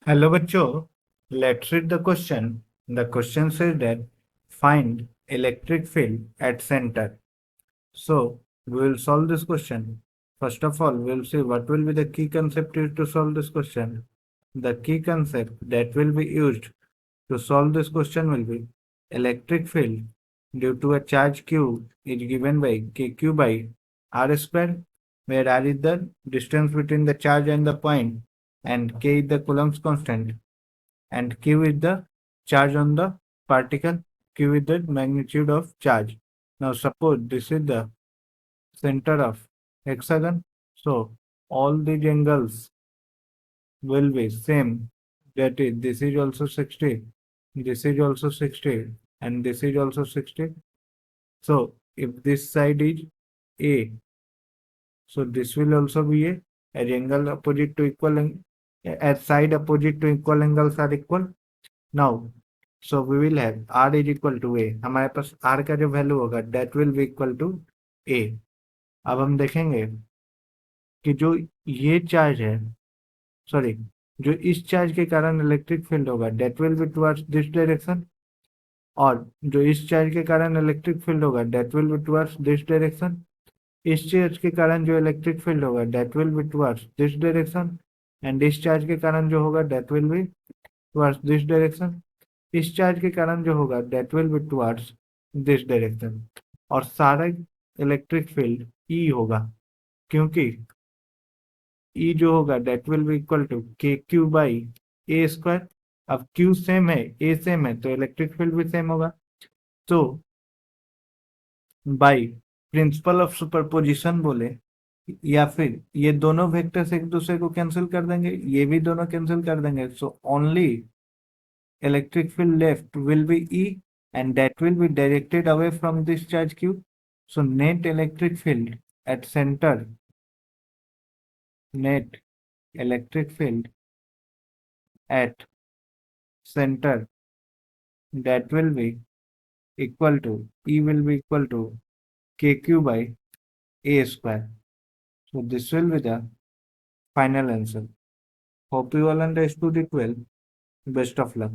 Hello बच्चों, let's read the question. The question says that find electric field at center. So we will solve this question. First of all, we will see what will be the key concept used to solve this question. The key concept that will be used to solve this question will be electric field due to a charge q is given by kq by r square, where r is the distance between the charge and the point and k is the Coulomb's constant and q is the charge on the particle, q is the magnitude of charge. Now suppose this is the center of hexagon, so all these angles will be same, that is this is also 60, this is also 60 and this is also 60. So if this side is a, so this will also be a, as angle opposite to equal, as side opposite to equal angles are equal. Now so we will have r is equal to a, हमारे पास r का जो value होगा that will be equal to a. अब हम देखेंगे कि जो ये चार्ज है, सॉरी, जो इस चार्ज के कारण इलेक्ट्रिक फील्ड होगा that will be towards this direction, और जो इस चार्ज के कारण इलेक्ट्रिक फील्ड होगा that will be towards this direction. इस चार्ज के कारण जो इलेक्ट्रिक फील्ड होगा that will be towards this direction, and इस चार्ज के कारण जो होगा that will be towards this direction. इस चार्ज के कारण जो होगा that will be towards this direction. और सारा इलेक्ट्रिक फील्ड E होगा, क्योंकि E जो होगा that will be equal to KQ by A square. अब Q सेम है, A सेम है, तो इलेक्ट्रिक फील्ड भी सेम होगा. तो बाय प्रिंसिपल ऑफ सुपरपोजिशन बोले, या फिर ये दोनों वेक्टर्स एक दूसरे को कैंसिल कर देंगे, ये भी दोनों कैंसिल कर देंगे. So only electric field left will be E, and that will be directed away from this charge Q. So net electric field at center, net electric field at center, that will be equal to, E will be equal to KQ by A square. So this will be the final answer. Hope you all understood it well. Best of luck.